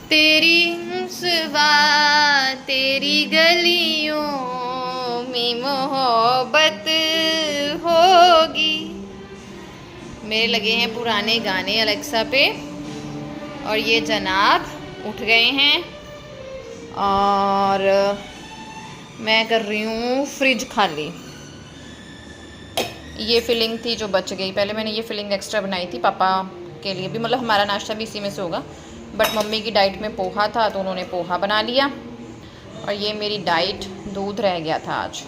तेरी सिवा तेरी गलियों में मोहब्बत होगी। मेरे लगे हैं पुराने गाने अलेक्सा पे, और ये जनाब उठ गए हैं और मैं कर रही हूँ फ्रिज खाली। ये फिलिंग थी जो बच गई, पहले मैंने ये फिलिंग एक्स्ट्रा बनाई थी पापा के लिए भी, मतलब हमारा नाश्ता भी इसी में से होगा, बट मम्मी की डाइट में पोहा था तो उन्होंने पोहा बना लिया। और ये मेरी डाइट, दूध रह गया था आज,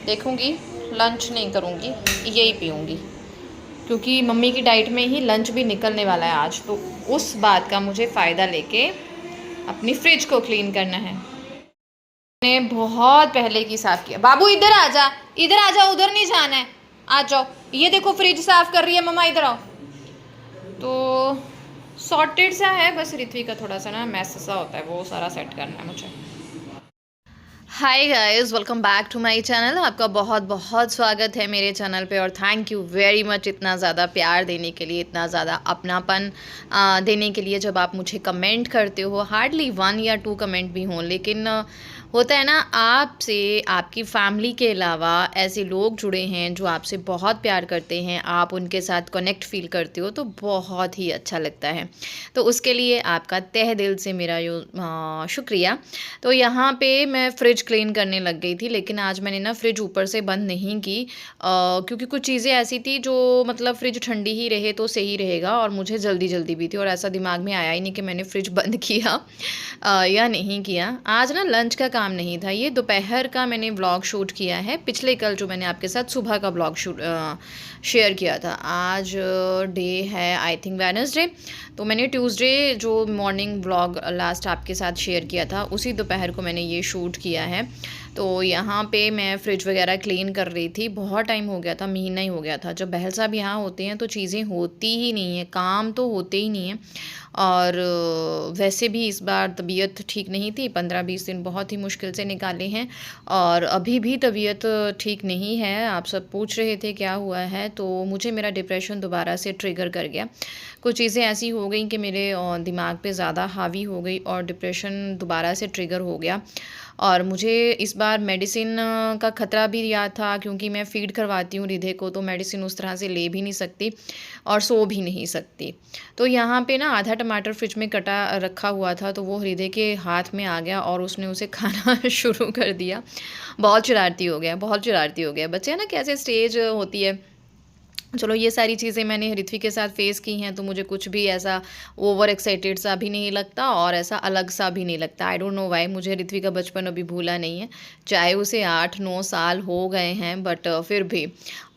देखूँगी लंच नहीं करूँगी, यही पीऊँगी, क्योंकि मम्मी की डाइट में ही लंच भी निकलने वाला है आज, तो उस बात का मुझे फ़ायदा लेके अपनी फ्रिज को क्लीन करना है। मैंने बहुत पहले की साफ़ किया। बाबू इधर आ जा, इधर आ जाओ, उधर नहीं जाना है, आ जाओ। ये देखो फ्रिज साफ़ कर रही है मम्मा, इधर आओ। तो सॉर्टेड सा है, बस ऋत्वी का थोड़ा सा ना मैस सा होता है, वो सारा सेट करना है मुझे। Hi guys, welcome back to my channel. आपका बहुत बहुत स्वागत है मेरे चैनल पे, और थैंक यू वेरी मच इतना ज़्यादा प्यार देने के लिए, इतना ज़्यादा अपनापन देने के लिए। जब आप मुझे कमेंट करते हो, हार्डली 1 या 2 कमेंट भी हों, लेकिन होता है ना, आपसे आपकी फैमिली के अलावा ऐसे लोग जुड़े हैं जो आपसे बहुत प्यार करते हैं, आप उनके साथ कनेक्ट फील करते हो, तो बहुत ही अच्छा लगता है। तो उसके लिए आपका तहे दिल से मेरा शुक्रिया। तो यहाँ पे मैं फ्रिज क्लीन करने लग गई थी, लेकिन आज मैंने ना फ्रिज ऊपर से बंद नहीं की, क्योंकि कुछ चीज़ें ऐसी थी जो मतलब फ्रिज ठंडी ही रहे तो सही रहेगा, और मुझे जल्दी जल्दी भी थी, और ऐसा दिमाग में आया ही नहीं कि मैंने फ्रिज बंद किया या नहीं किया। आज ना लंच का काम नहीं था, ये दोपहर का मैंने व्लॉग शूट किया है, पिछले कल जो मैंने आपके साथ सुबह का व्लॉग शेयर किया था। आज डे है आई थिंक वेडनेसडे, तो मैंने ट्यूसडे जो मॉर्निंग व्लॉग लास्ट आपके साथ शेयर किया था, उसी दोपहर को मैंने ये शूट किया है। तो यहाँ पे मैं फ्रिज वगैरह क्लीन कर रही थी, बहुत टाइम हो गया था, महीना ही हो गया था। जब बहल साहब यहाँ होते हैं तो चीज़ें होती ही नहीं हैं, काम तो होते ही नहीं हैं। और वैसे भी इस बार तबीयत ठीक नहीं थी, 15-20 दिन बहुत ही मुश्किल से निकाले हैं, और अभी भी तबीयत ठीक नहीं है। आप सब पूछ रहे थे क्या हुआ है, तो मुझे मेरा डिप्रेशन दोबारा से ट्रिगर कर गया। कुछ चीज़ें ऐसी हो गई कि मेरे दिमाग पे ज़्यादा हावी हो गई, और डिप्रेशन दोबारा से ट्रिगर हो गया। और मुझे इस बार मेडिसिन का ख़तरा भी याद था, क्योंकि मैं फ़ीड करवाती हूँ रिधे को, तो मेडिसिन उस तरह से ले भी नहीं सकती और सो भी नहीं सकती। तो यहाँ पे ना आधा टमाटर फ्रिज में कटा रखा हुआ था, तो वो हृदय के हाथ में आ गया और उसने उसे खाना शुरू कर दिया। बहुत शरारती हो गया, बहुत शरारती हो गया। बच्चे ना कैसे स्टेज होती है। चलो ये सारी चीज़ें मैंने ऋत्वी के साथ फ़ेस की हैं, तो मुझे कुछ भी ऐसा ओवर एक्साइटेड सा भी नहीं लगता, और ऐसा अलग सा भी नहीं लगता। आई डोंट नो व्हाई, मुझे ऋत्वी का बचपन अभी भूला नहीं है, चाहे उसे 8-9 साल हो गए हैं, बट फिर भी।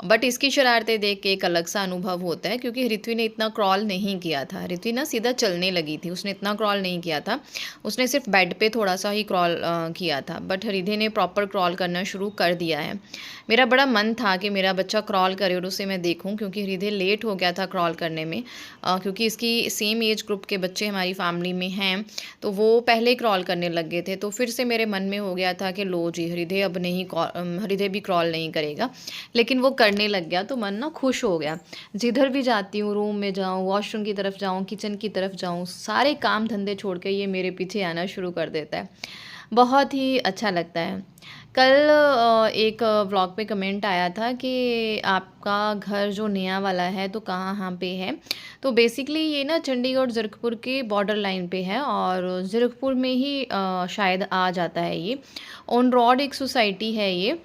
बट इसकी शरारतें देख के एक अलग सा अनुभव होता है, क्योंकि ऋत्वी ने इतना क्रॉल नहीं किया था। ऋत्वी ना सीधा चलने लगी थी, उसने इतना क्रॉल नहीं किया था, उसने सिर्फ बेड पे थोड़ा सा ही क्रॉल किया था, बट हृदय ने प्रॉपर क्रॉल करना शुरू कर दिया है। मेरा बड़ा मन था कि मेरा बच्चा क्रॉल करे और उसे मैं देखूं, क्योंकि हृदय लेट हो गया था क्रॉल करने में, क्योंकि इसकी सेम एज ग्रुप के बच्चे हमारी फैमिली में हैं, तो वो पहले क्रॉल करने लग गए थे। तो फिर से मेरे मन में हो गया था कि लो जी, हृदय अब नहीं, हृदय भी क्रॉल नहीं करेगा, लेकिन वो करने लग गया, तो मन ना खुश हो गया। जिधर भी जाती हूँ, रूम में जाऊँ, वॉशरूम की तरफ जाऊँ, किचन की तरफ जाऊँ, सारे काम धंधे छोड़ के ये मेरे पीछे आना शुरू कर देता है। बहुत ही अच्छा लगता है। कल एक व्लॉग पे कमेंट आया था कि आपका घर जो नया वाला है तो कहाँ पे है। तो बेसिकली ये ना चंडीगढ़ ज़ीरकपुर के बॉर्डर लाइन पे है, और ज़ीरकपुर में ही शायद आ जाता है ये। ऑन रोड एक सोसाइटी है ये,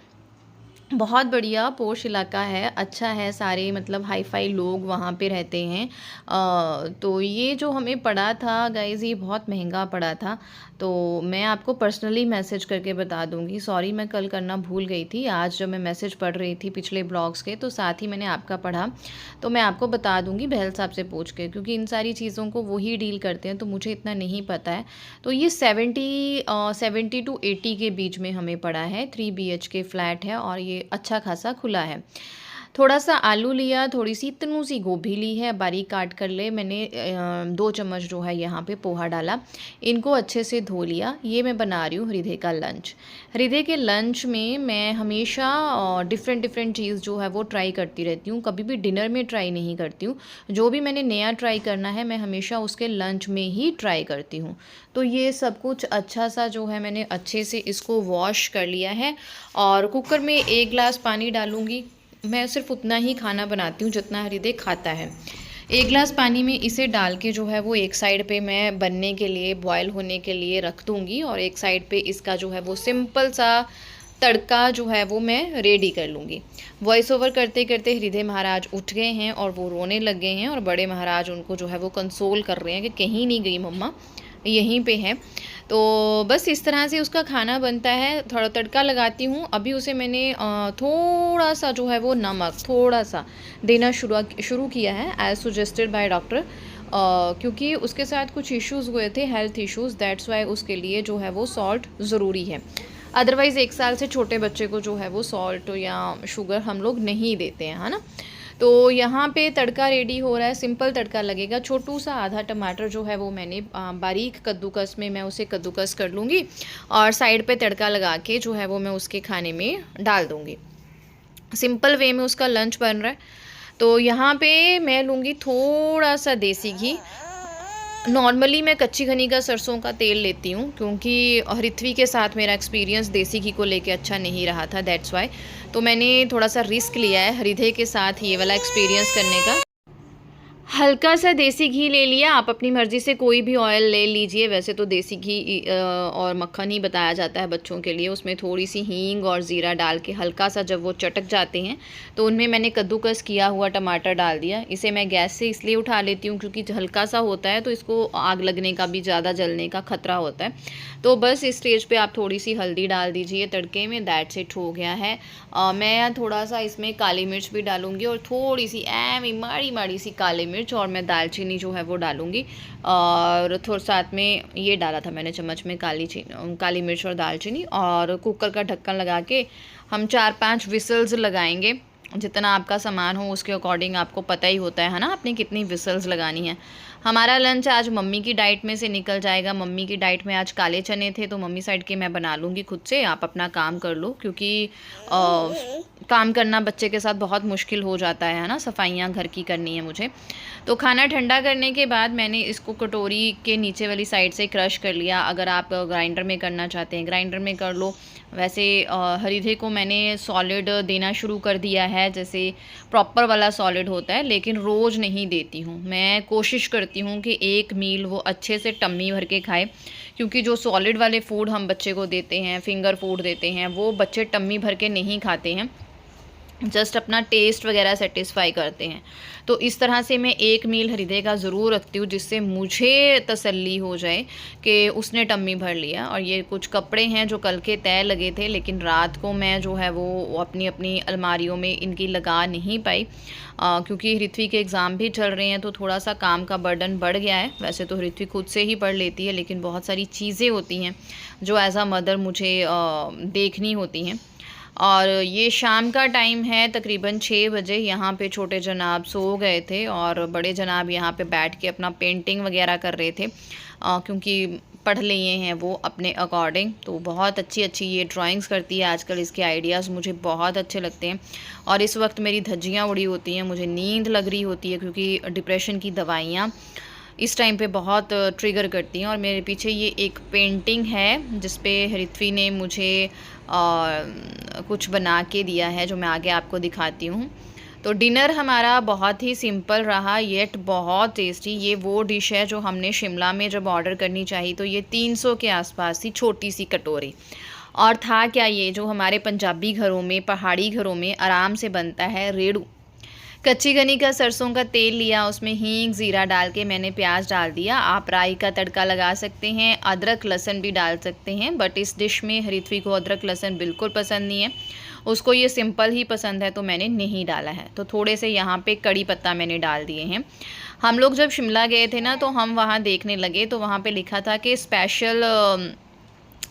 बहुत बढ़िया पोश इलाका है, अच्छा है, सारे मतलब हाई फाई लोग वहाँ पे रहते हैं। तो ये जो हमें पड़ा था गाइज़, ये बहुत महंगा पड़ा था। तो मैं आपको पर्सनली मैसेज करके बता दूँगी, सॉरी मैं कल करना भूल गई थी। आज जब मैं मैसेज पढ़ रही थी पिछले ब्लॉग्स के, तो साथ ही मैंने आपका पढ़ा, तो मैं आपको बता दूँगी बहल साहब से पूछ के, क्योंकि इन सारी चीज़ों को वही डील करते हैं, तो मुझे इतना नहीं पता है। तो ये 70 टू 80 के बीच में हमें पड़ा है, 3 BHK फ्लैट है, और ये अच्छा खासा खुला है। थोड़ा सा आलू लिया, थोड़ी सी इतनू सी गोभी ली है, बारीक काट कर ले मैंने 2 चम्मच जो है यहाँ पे पोहा डाला, इनको अच्छे से धो लिया। ये मैं बना रही हूँ हृदय का लंच। हृदय के लंच में मैं हमेशा डिफरेंट चीज़ जो है वो ट्राई करती रहती हूँ, कभी भी डिनर में ट्राई नहीं करती हूँ। जो भी मैंने नया ट्राई करना है मैं हमेशा उसके लंच में ही ट्राई करती हूँ। तो ये सब कुछ अच्छा सा जो है मैंने अच्छे से इसको वॉश कर लिया है और कुकर में 1 गिलास पानी डालूँगी। मैं सिर्फ उतना ही खाना बनाती हूँ जितना हृदय खाता है। 1 गिलास पानी में इसे डाल के जो है वो एक साइड पे मैं बनने के लिए, बॉयल होने के लिए रख दूँगी और एक साइड पे इसका जो है वो सिंपल सा तड़का जो है वो मैं रेडी कर लूँगी। वॉइस ओवर करते करते हृदय महाराज उठ गए हैं और वो रोने लग गए हैं और बड़े महाराज उनको जो है वो कंसोल कर रहे हैं कि कहीं नहीं गई मम्मा, यहीं पे है। तो बस इस तरह से उसका खाना बनता है। थोड़ा तड़का लगाती हूँ। अभी उसे मैंने थोड़ा सा जो है वो नमक थोड़ा सा देना शुरू किया है एज सजेस्टेड बाय डॉक्टर, क्योंकि उसके साथ कुछ इश्यूज़ हुए थे, हेल्थ इश्यूज़, दैट्स वाई उसके लिए जो है वो सॉल्ट ज़रूरी है। अदरवाइज़ 1 साल से छोटे बच्चे को जो है वो सॉल्ट या शुगर हम लोग नहीं देते हैं, है ना। तो यहाँ पे तड़का रेडी हो रहा है, सिंपल तड़का लगेगा। छोटू सा आधा टमाटर जो है वो मैंने बारीक कद्दूकस में मैं उसे कद्दूकस कर लूँगी और साइड पे तड़का लगा के जो है वो मैं उसके खाने में डाल दूँगी। सिंपल वे में उसका लंच बन रहा है। तो यहाँ पे मैं लूँगी थोड़ा सा देसी घी। नॉर्मली मैं कच्ची घनी का सरसों का तेल लेती हूँ, क्योंकि हृथ्वी के साथ मेरा एक्सपीरियंस देसी घी को लेके अच्छा नहीं रहा था, दैट्स वाई। तो मैंने थोड़ा सा रिस्क लिया है हृदय के साथ ये वाला एक्सपीरियंस करने का। हल्का सा देसी घी ले लिया, आप अपनी मर्ज़ी से कोई भी ऑयल ले लीजिए। वैसे तो देसी घी और मक्खन ही बताया जाता है बच्चों के लिए। उसमें थोड़ी सी हींग और ज़ीरा डाल के हल्का सा जब वो चटक जाते हैं तो उनमें मैंने कद्दूकस किया हुआ टमाटर डाल दिया। इसे मैं गैस से इसलिए उठा लेती हूँ क्योंकि हल्का सा होता है तो इसको आग लगने का भी, ज़्यादा जलने का ख़तरा होता है। तो बस इस स्टेज पे आप थोड़ी सी हल्दी डाल दीजिए तड़के में, दैट्स इट, हो गया है। मैं थोड़ा सा इसमें काली मिर्च भी डालूँगी और थोड़ी सी माड़ी माड़ी सी काली मिर्च, और मैं दालचीनी जो है वो डालूँगी। और थोड़ा साथ में ये डाला था मैंने चम्मच में काली मिर्च और दालचीनी। और कुकर का ढक्कन लगा के हम 4-5 विसल्स लगाएंगे। जितना आपका सामान हो उसके अकॉर्डिंग आपको पता ही होता है ना, आपने कितनी विसल्स लगानी है। हमारा लंच आज मम्मी की डाइट में से निकल जाएगा। मम्मी की डाइट में आज काले चने थे तो मम्मी साइड के मैं बना लूँगी खुद से। आप अपना काम कर लो, क्योंकि काम करना बच्चे के साथ बहुत मुश्किल हो जाता है ना। सफाइयाँ घर की करनी है मुझे। तो खाना ठंडा करने के बाद मैंने इसको कटोरी के नीचे वाली साइड से क्रश कर लिया। अगर आप ग्राइंडर में करना चाहते हैं ग्राइंडर में कर लो। वैसे हृदय को मैंने सॉलिड देना शुरू कर दिया है, जैसे प्रॉपर वाला सॉलिड होता है, लेकिन रोज़ नहीं देती हूँ। मैं कोशिश करती हूँ कि एक मील वो अच्छे से टम्मी भर के खाए, क्योंकि जो सॉलिड वाले फूड हम बच्चे को देते हैं, फिंगर फूड देते हैं, वो बच्चे टम्मी भर के नहीं खाते हैं, जस्ट अपना टेस्ट वगैरह सेटिस्फाई करते हैं। तो इस तरह से मैं एक मील हृदय का ज़रूर रखती हूँ, जिससे मुझे तसल्ली हो जाए कि उसने टम्मी भर लिया। और ये कुछ कपड़े हैं जो कल के तय लगे थे, लेकिन रात को मैं जो है वो अपनी अपनी अलमारियों में इनकी लगा नहीं पाई, क्योंकि हृथ्वी के एग्ज़ाम भी चल रहे हैं तो थोड़ा सा काम का बर्डन बढ़ गया है। वैसे तो हृथ्वी खुद से ही पढ़ लेती है, लेकिन बहुत सारी चीज़ें होती हैं जो एज़ अ मदर मुझे देखनी होती हैं। और ये शाम का टाइम है, तकरीबन 6 बजे। यहाँ पे छोटे जनाब सो गए थे और बड़े जनाब यहाँ पे बैठ के अपना पेंटिंग वगैरह कर रहे थे, क्योंकि पढ़ लिए हैं वो अपने अकॉर्डिंग। तो बहुत अच्छी अच्छी ये ड्राइंग्स करती है आजकल, इसके आइडियाज़ मुझे बहुत अच्छे लगते हैं। और इस वक्त मेरी धज्जियाँ उड़ी होती हैं, मुझे नींद लग रही होती है, क्योंकि डिप्रेशन की दवाइयाँ इस टाइम पे बहुत ट्रिगर करती हैं। और मेरे पीछे ये एक पेंटिंग है जिस पे हृथ्वी ने मुझे कुछ बना के दिया है, जो मैं आगे आपको दिखाती हूँ। तो डिनर हमारा बहुत ही सिंपल रहा, येट बहुत टेस्टी। ये वो डिश है जो हमने शिमला में जब ऑर्डर करनी चाहिए तो ये 300 के आसपास थी, छोटी सी कटोरी। और था क्या, ये जो हमारे पंजाबी घरों में, पहाड़ी घरों में आराम से बनता है, रेड़ू। कच्ची घनी का सरसों का तेल लिया, उसमें हींग ज़ीरा डाल के मैंने प्याज डाल दिया। आप राई का तड़का लगा सकते हैं, अदरक लहसुन भी डाल सकते हैं, बट इस डिश में हृथ्वी को अदरक लहसुन बिल्कुल पसंद नहीं है, उसको ये सिंपल ही पसंद है, तो मैंने नहीं डाला है। तो थोड़े से यहाँ पे कड़ी पत्ता मैंने डाल दिए हैं। हम लोग जब शिमला गए थे ना तो हम वहाँ देखने लगे, तो वहाँ पे लिखा था कि स्पेशल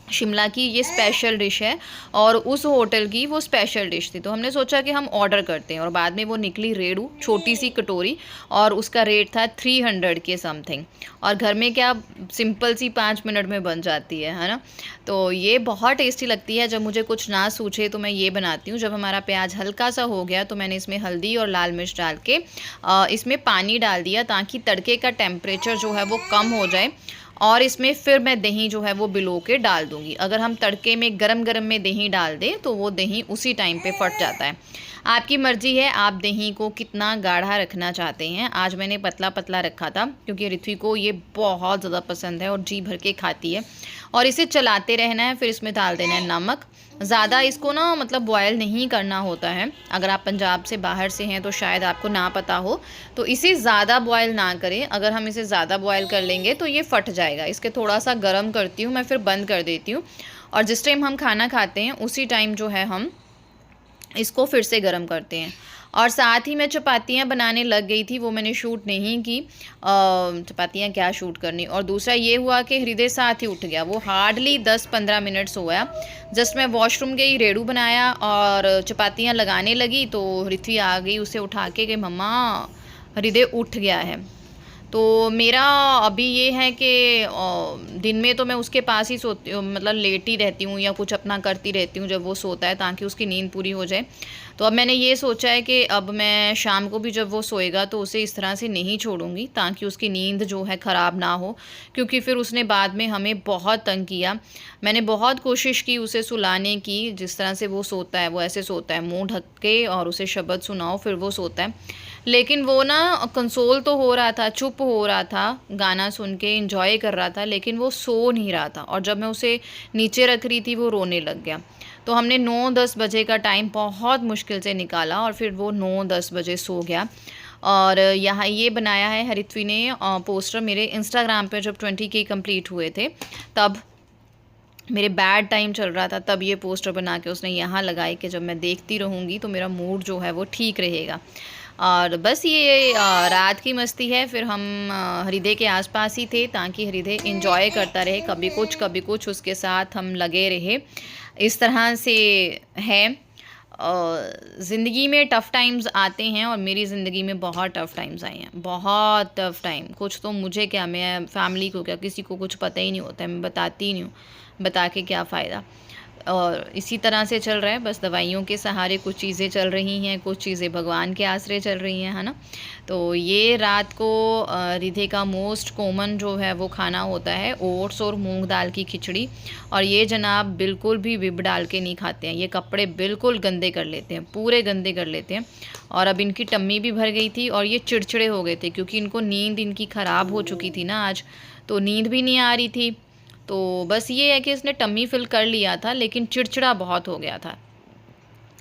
शिमला की ये स्पेशल डिश है और उस होटल की वो स्पेशल डिश थी। तो हमने सोचा कि हम ऑर्डर करते हैं और बाद में वो निकली रेड़ू, छोटी सी कटोरी, और उसका रेट था 300 के समथिंग। और घर में क्या सिंपल सी 5 मिनट में बन जाती है ना। तो ये बहुत टेस्टी लगती है। जब मुझे कुछ ना सूझे तो मैं ये बनाती हूँ। जब हमारा प्याज हल्का सा हो गया तो मैंने इसमें हल्दी और लाल मिर्च डाल के इसमें पानी डाल दिया ताकि तड़के का टेम्परेचर जो है वो कम हो जाए। और इसमें फिर मैं दही जो है वो बिलो के डाल दूँगी। अगर हम तड़के में गरम गरम में दही डाल दें तो वो दही उसी टाइम पे फट जाता है। आपकी मर्ज़ी है आप दही को कितना गाढ़ा रखना चाहते हैं। आज मैंने पतला पतला रखा था क्योंकि ऋत्वी को ये बहुत ज़्यादा पसंद है और जी भर के खाती है। और इसे चलाते रहना है। फिर इसमें डाल देना है नमक। ज़्यादा इसको ना मतलब बॉयल नहीं करना होता है। अगर आप पंजाब से बाहर से हैं तो शायद आपको ना पता हो, तो इसे ज़्यादा बॉयल ना करें। अगर हम इसे ज़्यादा बॉयल कर लेंगे तो ये फट जाएगा। इसके थोड़ा सा गर्म करती हूँ मैं, फिर बंद कर देती हूँ। और जिस टाइम हम खाना खाते हैं उसी टाइम जो है हम इसको फिर से गर्म करते हैं। और साथ ही मैं चपातियाँ बनाने लग गई थी, वो मैंने शूट नहीं की। चपातियाँ क्या शूट करनी। और दूसरा ये हुआ कि हृदय साथ ही उठ गया। वो हार्डली 10-15 मिनट सोया। जस्ट मैं वॉशरूम गई, रेड़ू बनाया और चपातियाँ लगाने लगी तो ऋत्वी आ गई उसे उठा के कि मम्मा हृदय उठ गया है। तो मेरा अभी ये है कि दिन में तो मैं उसके पास ही सोती हूँ, मतलब लेटी रहती हूँ या कुछ अपना करती रहती हूँ जब वो सोता है, ताकि उसकी नींद पूरी हो जाए। तो अब मैंने ये सोचा है कि अब मैं शाम को भी जब वो सोएगा तो उसे इस तरह से नहीं छोड़ूंगी ताकि उसकी नींद जो है ख़राब ना हो, क्योंकि फिर उसने बाद में हमें बहुत तंग किया। मैंने बहुत कोशिश की उसे सुलाने की, जिस तरह से वो सोता है वो ऐसे सोता है, मुँह ढक के और उसे शब्द सुनाओ फिर वो सोता है। लेकिन वो ना कंसोल तो हो रहा था, चुप हो रहा था, गाना सुन के एंजॉय कर रहा था, लेकिन वो सो नहीं रहा था। और जब मैं उसे नीचे रख रही थी वो रोने लग गया। तो हमने 9-10 बजे का टाइम बहुत मुश्किल से निकाला और फिर वो 9-10 बजे सो गया। और यहाँ ये बनाया है हरित्वी ने पोस्टर मेरे इंस्टाग्राम पे जब 20K कंप्लीट हुए थे, तब मेरे बैड टाइम चल रहा था, तब ये पोस्टर बना के उसने यहाँ लगाई कि जब मैं देखती रहूँगी तो मेरा मूड जो है वो ठीक रहेगा। और बस ये रात की मस्ती है। फिर हम हृदय के आसपास ही थे ताकि हृदय एंजॉय करता रहे, कभी कुछ उसके साथ हम लगे रहे। इस तरह से है। ज़िंदगी में टफ़ टाइम्स आते हैं और मेरी ज़िंदगी में बहुत टफ़ टाइम्स आए हैं, बहुत टफ़ टाइम। कुछ तो मुझे क्या, मैं फैमिली को क्या, किसी को कुछ पता ही नहीं होता है, मैं बताती ही नहीं हूँ, बता के क्या फ़ायदा। और इसी तरह से चल रहा है, बस दवाइयों के सहारे कुछ चीज़ें चल रही हैं, कुछ चीज़ें भगवान के आसरे चल रही हैं, है ना। तो ये रात को रिधे का मोस्ट कॉमन जो है वो खाना होता है ओट्स और मूंग दाल की खिचड़ी। और ये जनाब बिल्कुल भी विब डाल के नहीं खाते हैं, ये कपड़े बिल्कुल गंदे कर लेते हैं, पूरे गंदे कर लेते हैं। और अब इनकी टम्मी भी भर गई थी और ये चिड़चिड़े हो गए थे क्योंकि इनको नींद इनकी ख़राब हो चुकी थी ना आज, तो नींद भी नहीं आ रही थी। तो बस ये है कि इसने टम्मी फिल कर लिया था लेकिन चिड़चिड़ा बहुत हो गया था।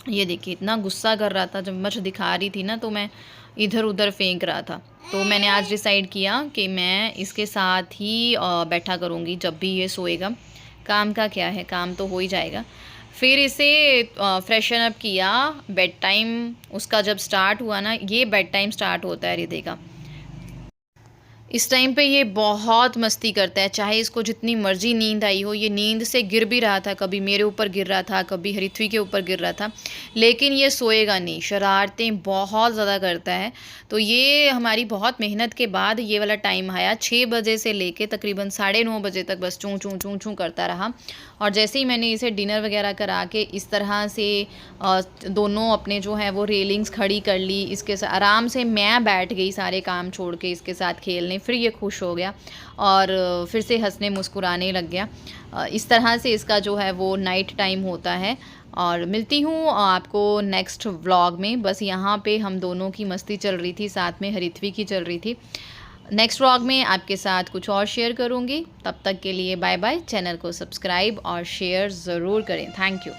ये देखिए इतना गुस्सा कर रहा था, जब मच दिखा रही थी ना तो मैं इधर उधर फेंक रहा था। तो मैंने आज डिसाइड किया कि मैं इसके साथ ही बैठा करूँगी जब भी ये सोएगा। काम का क्या है, काम तो हो ही जाएगा। फिर इसे फ्रेशन अप किया। बेड टाइम उसका जब स्टार्ट हुआ ना, ये बेड टाइम स्टार्ट होता है हृदय का, इस टाइम पे ये बहुत मस्ती करता है। चाहे इसको जितनी मर्जी नींद आई हो, ये नींद से गिर भी रहा था, कभी मेरे ऊपर गिर रहा था, कभी हरित्वी के ऊपर गिर रहा था, लेकिन ये सोएगा नहीं, शरारतें बहुत ज़्यादा करता है। तो ये हमारी बहुत मेहनत के बाद ये वाला टाइम आया। 6 बजे से लेके तकरीबन 9:30 बजे तक बस चूँ चूँ चूँ चूँ करता रहा। और जैसे ही मैंने इसे डिनर वगैरह करा के इस तरह से दोनों अपने जो है वो रेलिंग्स खड़ी कर ली, इसके साथ आराम से मैं बैठ गई सारे काम छोड़ के इसके साथ खेलने। फिर ये खुश हो गया और फिर से हंसने मुस्कुराने लग गया। इस तरह से इसका जो है वो नाइट टाइम होता है। और मिलती हूँ आपको नेक्स्ट व्लॉग में। बस यहाँ पे हम दोनों की मस्ती चल रही थी, साथ में हरित्वी की चल रही थी। नेक्स्ट व्लॉग में आपके साथ कुछ और शेयर करूँगी। तब तक के लिए बाय बाय। चैनल को सब्सक्राइब और शेयर ज़रूर करें। Thank you.